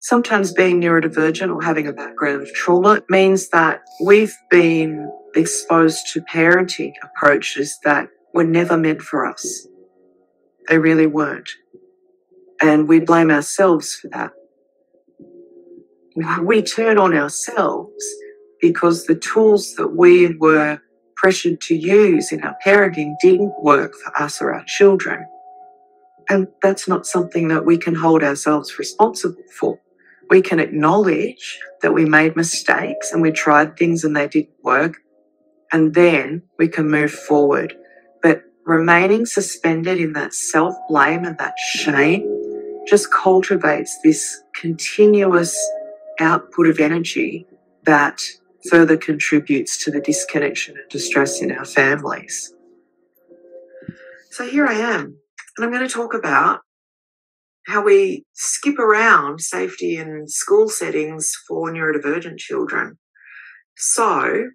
Sometimes being neurodivergent or having a background of trauma means that we've been exposed to parenting approaches that were never meant for us. They really weren't. And we blame ourselves for that. We turn on ourselves because the tools that we were pressured to use in our parenting didn't work for us or our children. And that's not something that we can hold ourselves responsible for. We can acknowledge that we made mistakes and we tried things and they didn't work, and then we can move forward. But remaining suspended in that self-blame and that shame just cultivates this continuous output of energy that further contributes to the disconnection and distress in our families. So here I am, and I'm going to talk about how we skip around safety in school settings for neurodivergent children. So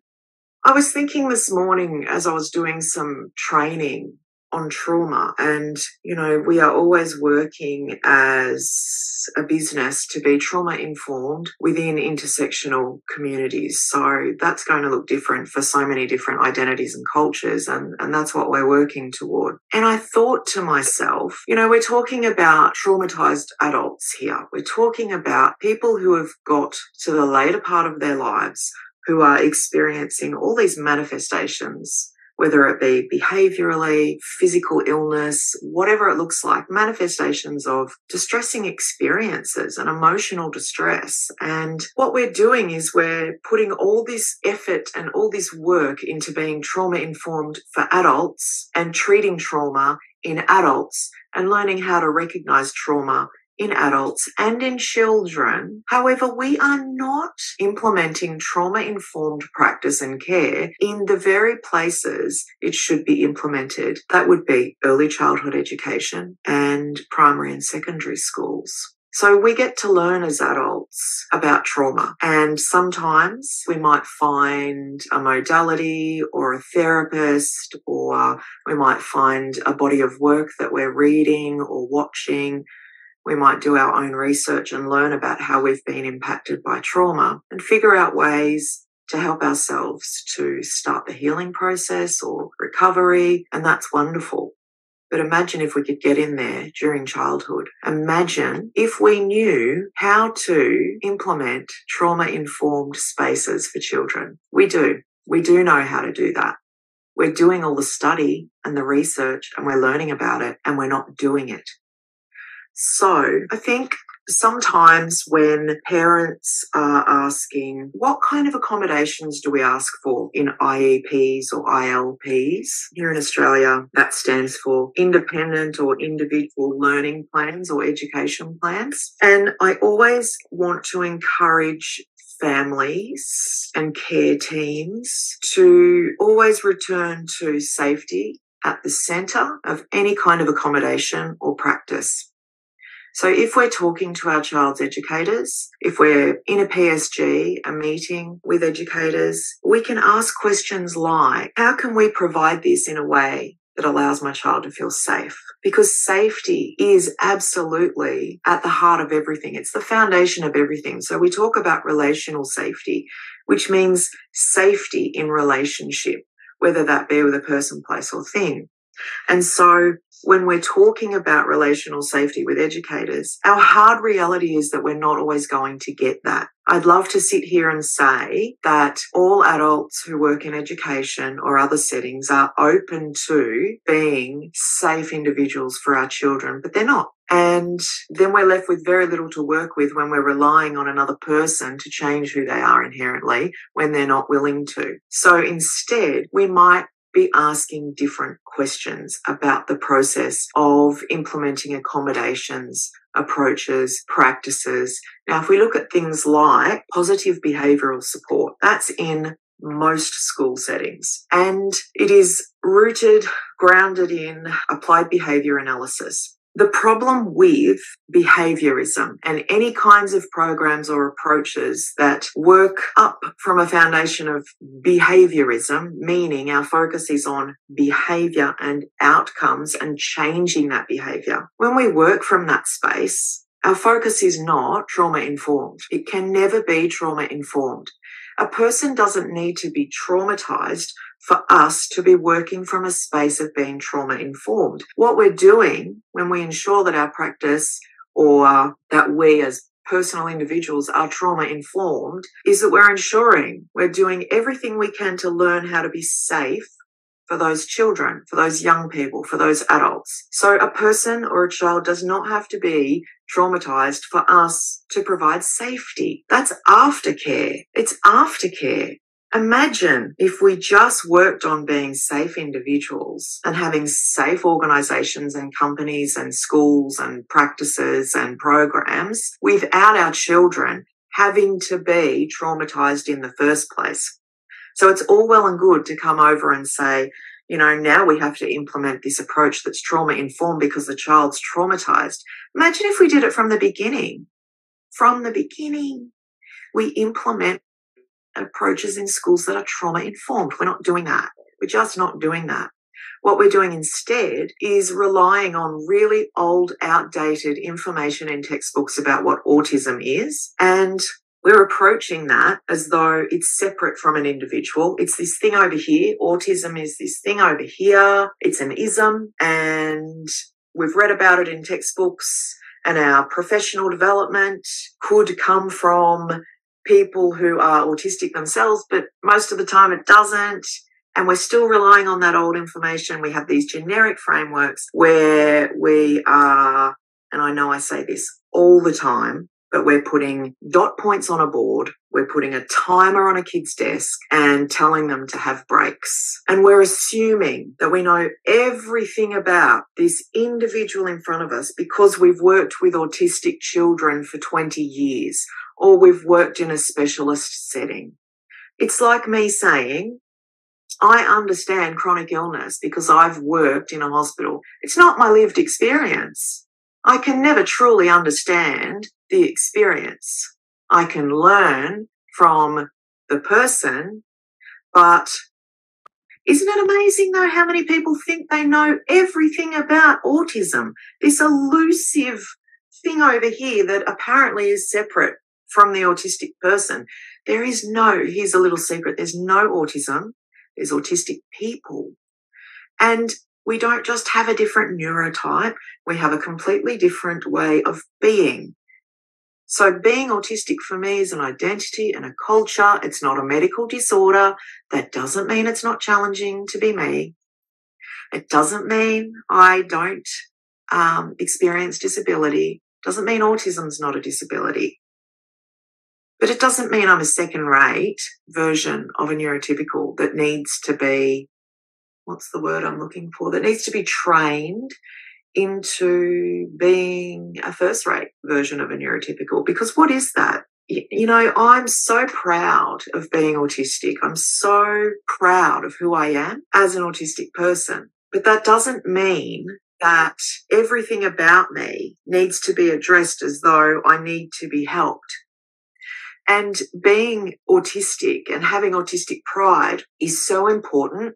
I was thinking this morning as I was doing some training on trauma, and, you know, we are always working as a business to be trauma-informed within intersectional communities. So that's going to look different for so many different identities and cultures, and that's what we're working toward. And I thought to myself, you know, we're talking about traumatized adults here. We're talking about people who have got to the later part of their lives who are experiencing all these manifestations, whether it be behaviourally, physical illness, whatever it looks like, manifestations of distressing experiences and emotional distress. And what we're doing is we're putting all this effort and all this work into being trauma-informed for adults and treating trauma in adults and learning how to recognise trauma in adults and in children. However, we are not implementing trauma-informed practice and care in the very places it should be implemented. That would be early childhood education and primary and secondary schools. So we get to learn as adults about trauma, and sometimes we might find a modality or a therapist, or we might find a body of work that we're reading or watching. We might do our own research and learn about how we've been impacted by trauma and figure out ways to help ourselves to start the healing process or recovery, and that's wonderful. But imagine if we could get in there during childhood. Imagine if we knew how to implement trauma-informed spaces for children. We do. We do know how to do that. We're doing all the study and the research and we're learning about it, and we're not doing it. So I think sometimes when parents are asking, what kind of accommodations do we ask for in IEPs or ILPs? Here in Australia, that stands for independent or individual learning plans or education plans. And I always want to encourage families and care teams to always return to safety at the centre of any kind of accommodation or practice. So if we're talking to our child's educators, if we're in a PSG, a meeting with educators, we can ask questions like, how can we provide this in a way that allows my child to feel safe? Because safety is absolutely at the heart of everything. It's the foundation of everything. So we talk about relational safety, which means safety in relationship, whether that be with a person, place, or thing. And so when we're talking about relational safety with educators, our hard reality is that we're not always going to get that. I'd love to sit here and say that all adults who work in education or other settings are open to being safe individuals for our children, but they're not. And then we're left with very little to work with when we're relying on another person to change who they are inherently when they're not willing to. So instead, we might be asking different questions about the process of implementing accommodations, approaches, practices. Now, if we look at things like positive behavioural support, that's in most school settings, and it is rooted, grounded in applied behaviour analysis. The problem with behaviourism and any kinds of programs or approaches that work up from a foundation of behaviourism, meaning our focus is on behaviour and outcomes and changing that behaviour. When we work from that space, Our focus is not trauma-informed. It can never be trauma-informed. A person doesn't need to be traumatized for us to be working from a space of being trauma-informed. What we're doing when we ensure that our practice or that we as personal individuals are trauma-informed is that we're ensuring we're doing everything we can to learn how to be safe for those children, for those young people, for those adults. So a person or a child does not have to be traumatized for us to provide safety. That's aftercare. It's aftercare. Imagine if we just worked on being safe individuals and having safe organisations and companies and schools and practices and programs without our children having to be traumatised in the first place. So it's all well and good to come over and say, you know, now we have to implement this approach that's trauma-informed because the child's traumatised. Imagine if we did it from the beginning. From the beginning, we implement approaches in schools that are trauma-informed. We're not doing that. We're just not doing that. What we're doing instead is relying on really old, outdated information in textbooks about what autism is, and we're approaching that as though it's separate from an individual. It's this thing over here. Autism is this thing over here. It's an ism, and we've read about it in textbooks, and our professional development could come from people who are autistic themselves, but most of the time it doesn't. And we're still relying on that old information. We have these generic frameworks where we are, and I know I say this all the time, but we're putting dot points on a board, we're putting a timer on a kid's desk and telling them to have breaks. And we're assuming that we know everything about this individual in front of us because we've worked with autistic children for 20 years or we've worked in a specialist setting. It's like me saying, I understand chronic illness because I've worked in a hospital. It's not my lived experience. I can never truly understand the experience. I can learn from the person, but isn't it amazing though how many people think they know everything about autism? This elusive thing over here that apparently is separate from the autistic person. There is no, here's a little secret, there's no autism, there's autistic people. And we don't just have a different neurotype, we have a completely different way of being. So being autistic for me is an identity and a culture. It's not a medical disorder. That doesn't mean it's not challenging to be me. It doesn't mean I don't experience disability. Doesn't mean autism's not a disability. But it doesn't mean I'm a second-rate version of a neurotypical that needs to be, what's the word I'm looking for, that needs to be trained into being a first-rate version of a neurotypical. Because what is that? You know, I'm so proud of being autistic. I'm so proud of who I am as an autistic person. But that doesn't mean that everything about me needs to be addressed as though I need to be helped. And being autistic and having autistic pride is so important,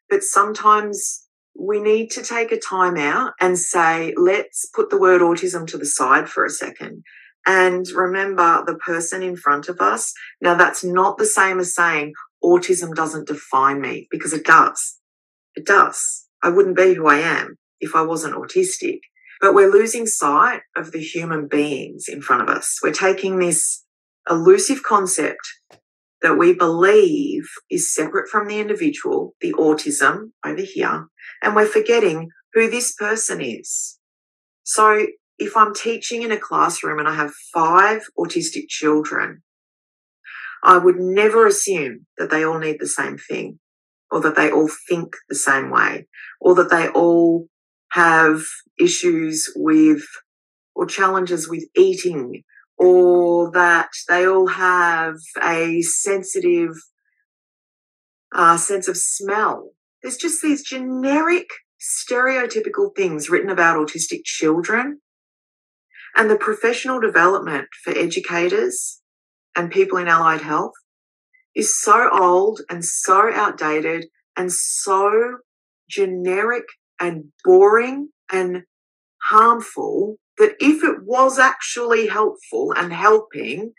but sometimes we need to take a time out and say, let's put the word autism to the side for a second and remember the person in front of us. Now, that's not the same as saying autism doesn't define me, because it does. It does. I wouldn't be who I am if I wasn't autistic. But we're losing sight of the human beings in front of us. We're taking this elusive concept that we believe is separate from the individual, the autism over here, and we're forgetting who this person is. So if I'm teaching in a classroom and I have 5 autistic children, I would never assume that they all need the same thing, or that they all think the same way, or that they all have issues with or challenges with eating, or that they all have a sensitive sense of smell. There's just these generic, stereotypical things written about autistic children, and the professional development for educators and people in allied health is so old and so outdated and so generic and boring and harmful that if it was actually helpful and helping,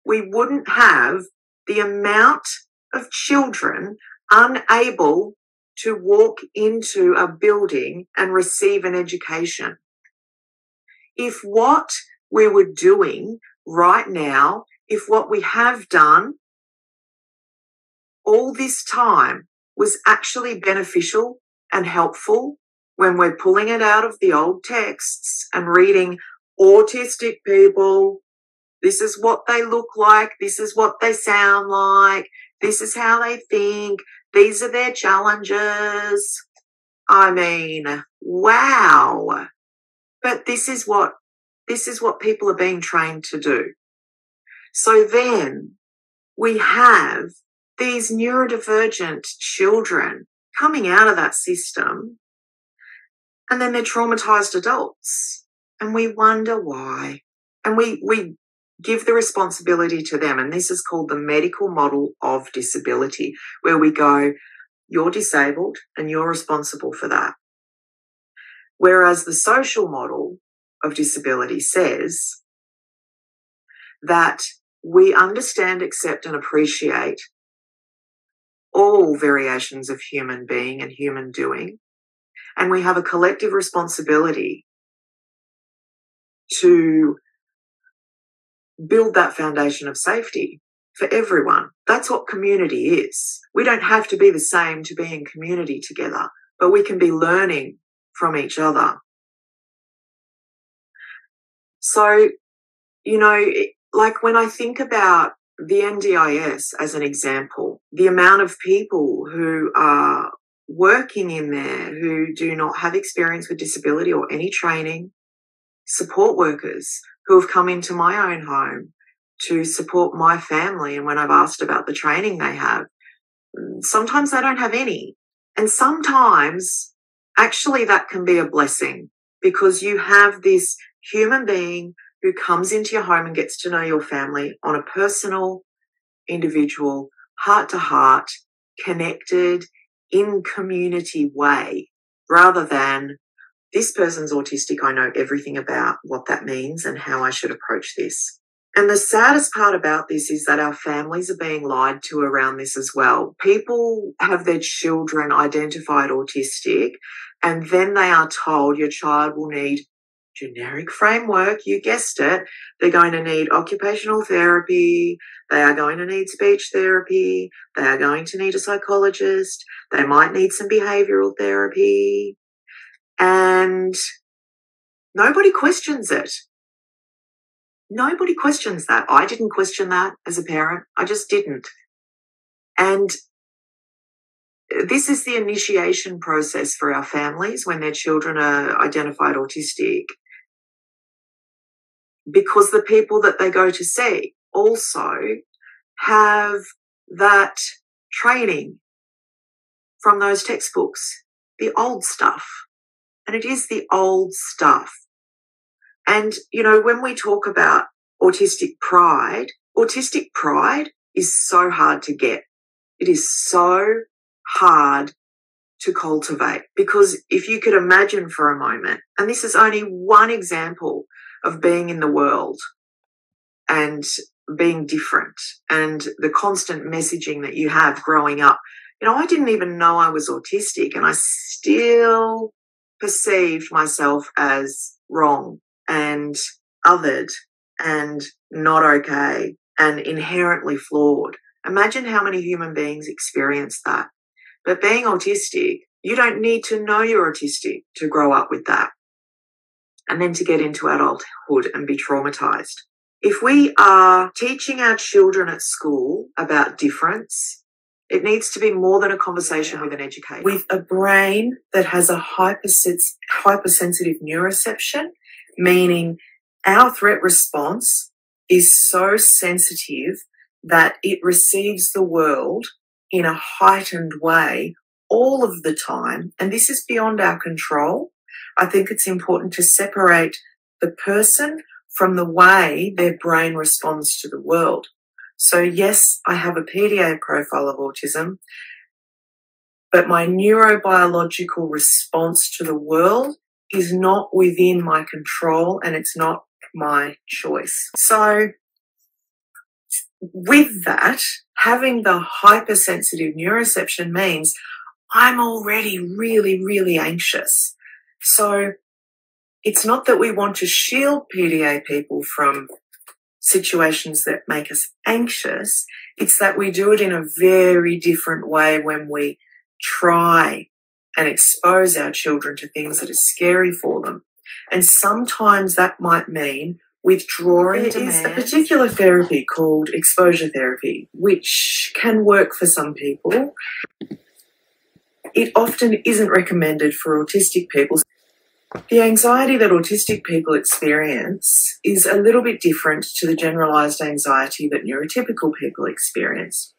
we wouldn't have the amount of children unable to walk into a building and receive an education. If what we were doing right now, if what we have done all this time was actually beneficial and helpful, when we're pulling it out of the old texts and reading autistic people, this is what they look like, this is what they sound like, this is how they think, these are their challenges. I mean, wow. But this is what people are being trained to do. So then we have these neurodivergent children coming out of that system, and then they're traumatized adults, and we wonder why. And we give the responsibility to them, and this is called the medical model of disability, where we go, you're disabled and you're responsible for that. Whereas the social model of disability says that we understand, accept, and appreciate all variations of human being and human doing, and we have a collective responsibility to build that foundation of safety for everyone. That's what community is. We don't have to be the same to be in community together, but we can be learning from each other. So, you know, like when I think about the NDIS as an example, the amount of people who are working in there who do not have experience with disability or any training, support workers who have come into my own home to support my family, and when I've asked about the training they have, sometimes they don't have any. And sometimes actually that can be a blessing, because you have this human being who comes into your home and gets to know your family on a personal, individual, heart-to-heart, connected, in community way, rather than this person's autistic, I know everything about what that means and how I should approach this. And the saddest part about this is that our families are being lied to around this as well. People have their children identified autistic, and then they are told your child will need generic framework, you guessed it. They're going to need occupational therapy, they are going to need speech therapy, they are going to need a psychologist, they might need some behavioural therapy, and nobody questions it. Nobody questions that. I didn't question that as a parent. I just didn't. And this is the initiation process for our families when their children are identified autistic, because the people that they go to see also have that training from those textbooks, the old stuff. And it is the old stuff. And, you know, when we talk about autistic pride is so hard to get. It is so hard to cultivate, because if you could imagine for a moment, and this is only one example of being in the world and being different and the constant messaging that you have growing up. You know, I didn't even know I was autistic, and I still perceived myself as wrong and othered and not okay and inherently flawed. Imagine how many human beings experience that. But being autistic, you don't need to know you're autistic to grow up with that and then to get into adulthood and be traumatized. If we are teaching our children at school about difference, it needs to be more than a conversation with an educator. With a brain that has a hypersensitive neuroception, meaning our threat response is so sensitive that it receives the world in a heightened way all of the time, and this is beyond our control. I think it's important to separate the person from the way their brain responds to the world. So yes, I have a PDA profile of autism, but my neurobiological response to the world is not within my control and it's not my choice. So with that, having the hypersensitive neuroception means I'm already really, really anxious. So it's not that we want to shield PDA people from situations that make us anxious. It's that we do it in a very different way when we try and expose our children to things that are scary for them. And sometimes that might mean withdrawing demands. There is a particular therapy called exposure therapy, which can work for some people. It often isn't recommended for autistic people. The anxiety that autistic people experience is a little bit different to the generalised anxiety that neurotypical people experience.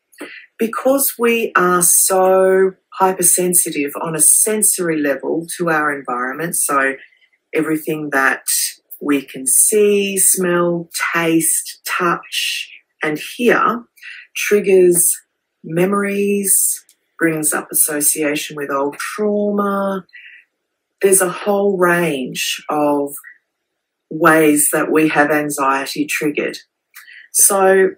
Because we are so hypersensitive on a sensory level to our environment, so everything that we can see, smell, taste, touch, and hear triggers memories, brings up association with old trauma. There's a whole range of ways that we have anxiety triggered. So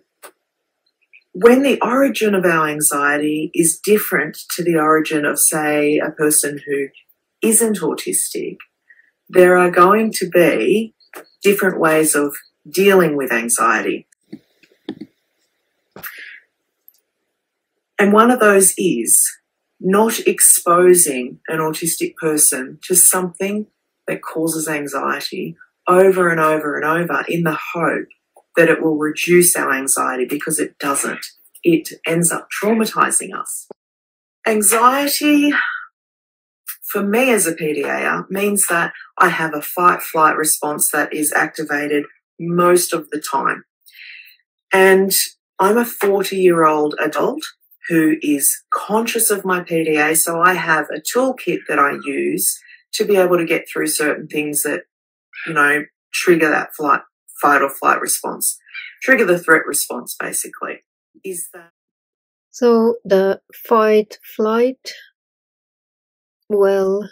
when the origin of our anxiety is different to the origin of, say, a person who isn't autistic, there are going to be different ways of dealing with anxiety. And one of those is not exposing an autistic person to something that causes anxiety over and over and over in the hope that it will reduce our anxiety, because it doesn't. It ends up traumatizing us. Anxiety, for me as a PDA, means that I have a fight-flight response that is activated most of the time. And I'm a 40-year-old adult who is conscious of my PDA, so I have a toolkit that I use to be able to get through certain things that, trigger that fight or flight response, trigger the threat response, basically. So the fight-flight will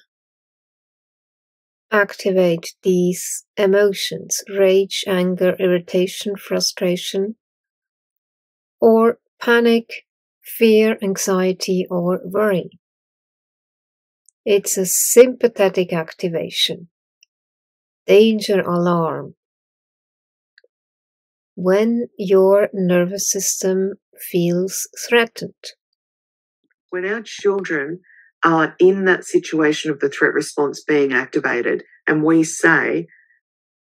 activate these emotions: rage, anger, irritation, frustration, or panic, fear, anxiety, or worry. It's a sympathetic activation, danger alarm, when your nervous system feels threatened. When our children are in that situation of the threat response being activated and we say,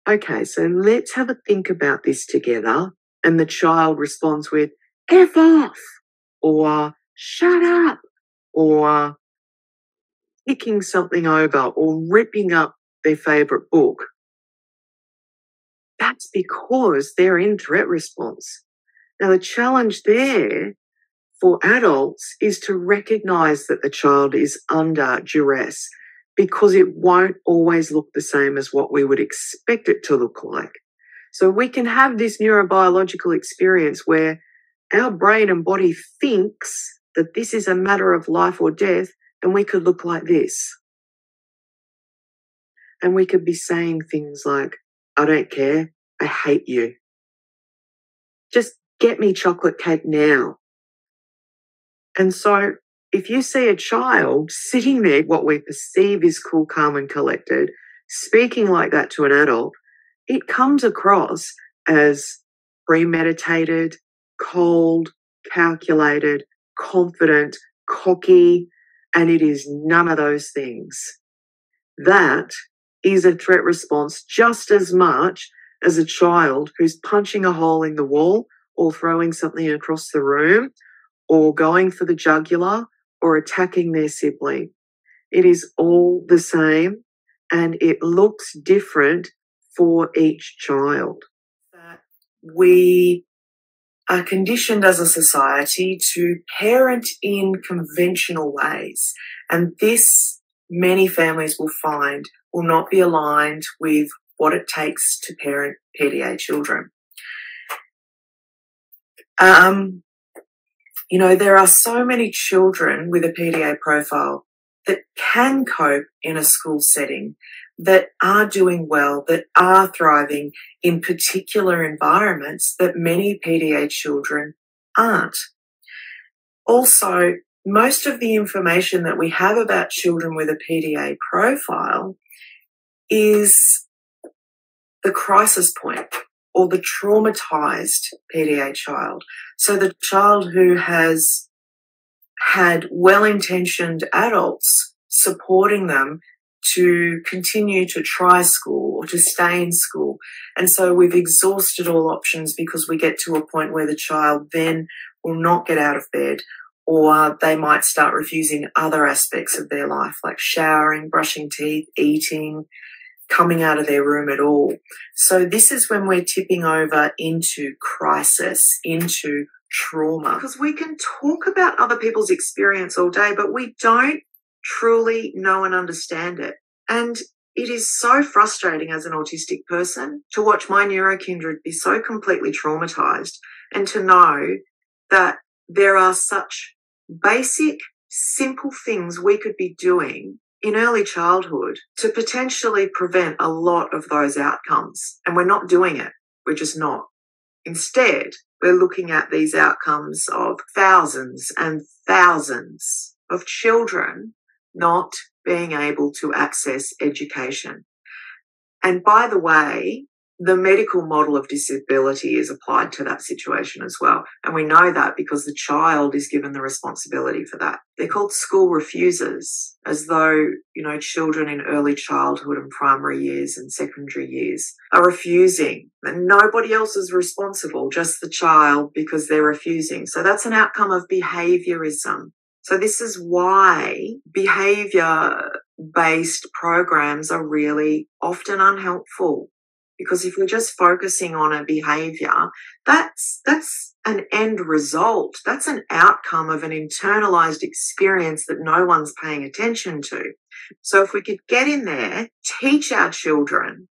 okay, so let's have a think about this together, and the child responds with, F off, or shut up, or picking something over, or ripping up their favourite book, that's because they're in threat response. Now, the challenge there for adults is to recognise that the child is under duress, because it won't always look the same as what we would expect it to look like. So we can have this neurobiological experience where our brain and body thinks that this is a matter of life or death, and we could look like this. And we could be saying things like, I don't care, I hate you. Just get me chocolate cake now. And so if you see a child sitting there, what we perceive is cool, calm and collected, speaking like that to an adult, it comes across as premeditated, cold, calculated, confident, cocky, and it is none of those things. That is a threat response just as much as a child who's punching a hole in the wall or throwing something across the room or going for the jugular or attacking their sibling. It is all the same, and it looks different for each child. We are conditioned as a society to parent in conventional ways, and this, many families will find, will not be aligned with what it takes to parent PDA children. There are so many children with a PDA profile that can cope in a school setting, that are doing well, that are thriving in particular environments that many PDA children aren't. Also, most of the information that we have about children with a PDA profile is the crisis point or the traumatized PDA child. So the child who has had well-intentioned adults supporting them to continue to try school or to stay in school. And so we've exhausted all options because we get to a point where the child then will not get out of bed, or they might start refusing other aspects of their life, like showering, brushing teeth, eating, coming out of their room at all. So this is when we're tipping over into crisis, into trauma. Because we can talk about other people's experience all day, but we don't truly know and understand it. And it is so frustrating as an autistic person to watch my neurokindred be so completely traumatized and to know that there are such basic, simple things we could be doing in early childhood to potentially prevent a lot of those outcomes. And we're not doing it. We're just not. Instead, we're looking at these outcomes of thousands and thousands of children not being able to access education. And by the way, the medical model of disability is applied to that situation as well. And we know that because the child is given the responsibility for that. They're called school refusers, as though, children in early childhood and primary years and secondary years are refusing. And nobody else is responsible, just the child, because they're refusing. So that's an outcome of behaviourism. So this is why behaviour-based programs are really often unhelpful. Because if we're just focusing on a behaviour, that's an end result. That's an outcome of an internalised experience that no one's paying attention to. So if we could get in there, teach our children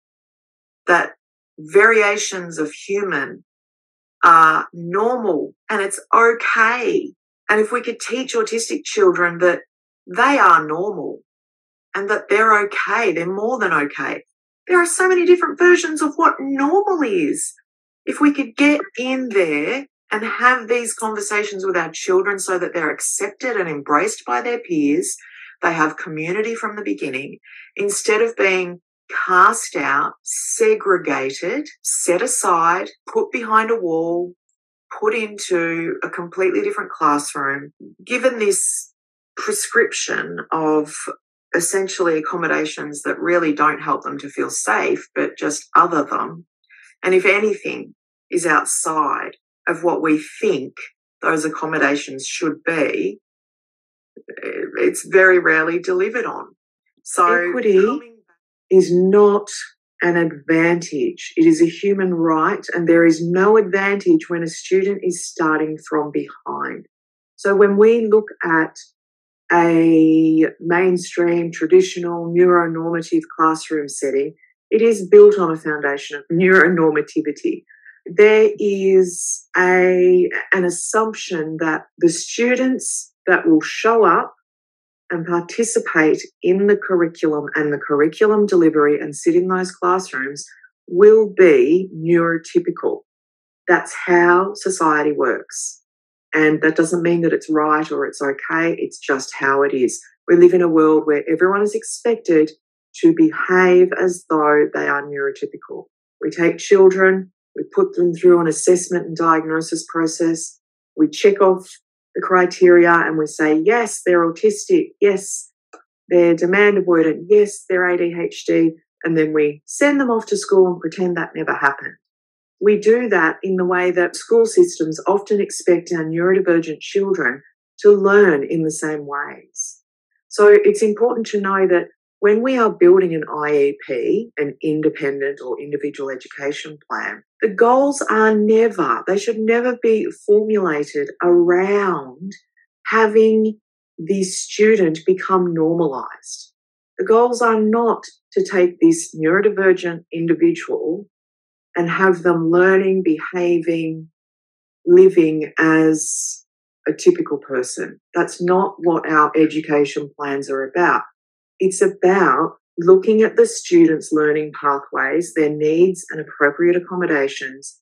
that variations of human are normal and it's okay. And if we could teach autistic children that they are normal and that they're okay, they're more than okay. There are so many different versions of what normal is. If we could get in there and have these conversations with our children so that they're accepted and embraced by their peers, they have community from the beginning, instead of being cast out, segregated, set aside, put behind a wall, put into a completely different classroom, given this prescription of essentially accommodations that really don't help them to feel safe, but just other them. And if anything is outside of what we think those accommodations should be, it's very rarely delivered on. So equity is not an advantage. It is a human right, and there is no advantage when a student is starting from behind. So when we look at a mainstream, traditional, neuronormative classroom setting, it is built on a foundation of neuronormativity. There is an assumption that the students that will show up and participate in the curriculum and the curriculum delivery and sit in those classrooms will be neurotypical. That's how society works. And that doesn't mean that it's right or it's okay. It's just how it is. We live in a world where everyone is expected to behave as though they are neurotypical. We take children, we put them through an assessment and diagnosis process. We check off the criteria and we say, yes, they're autistic. Yes, they're demand avoidant. Yes, they're ADHD. And then we send them off to school and pretend that never happened. We do that in the way that school systems often expect our neurodivergent children to learn in the same ways. So it's important to know that when we are building an IEP, an independent or individual education plan, the goals are they should never be formulated around having the student become normalised. The goals are not to take this neurodivergent individual and have them learning, behaving, living as a typical person. That's not what our education plans are about. It's about looking at the students' learning pathways, their needs and appropriate accommodations,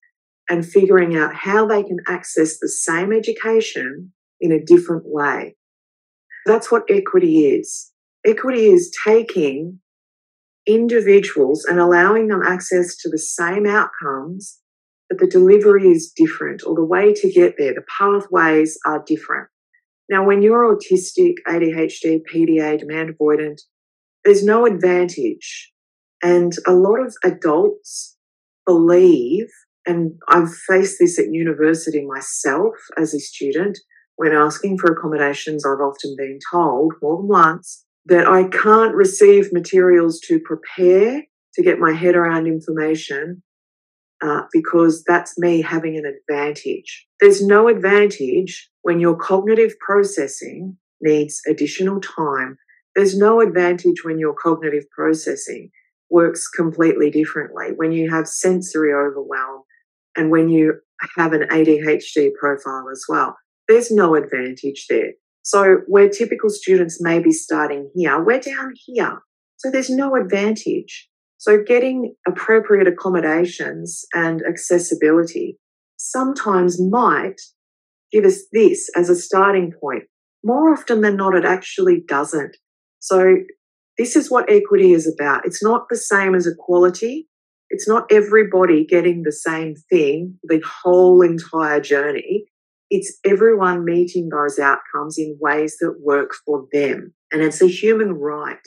and figuring out how they can access the same education in a different way. That's what equity is. Equity is taking individuals and allowing them access to the same outcomes, but the delivery is different, or the way to get there, the pathways are different. Now, when you're autistic, ADHD, PDA, demand avoidant, there's no advantage. And a lot of adults believe, and I've faced this at university myself as a student, when asking for accommodations, I've often been told more than once that I can't receive materials to prepare to get my head around information because that's me having an advantage. There's no advantage when your cognitive processing needs additional time. There's no advantage when your cognitive processing works completely differently, when you have sensory overwhelm and when you have an ADHD profile as well. There's no advantage there. So where typical students may be starting here, we're down here. So there's no advantage. So getting appropriate accommodations and accessibility sometimes might give us this as a starting point. More often than not, it actually doesn't. So this is what equity is about. It's not the same as equality. It's not everybody getting the same thing the whole entire journey. It's everyone meeting those outcomes in ways that work for them. And it's a human right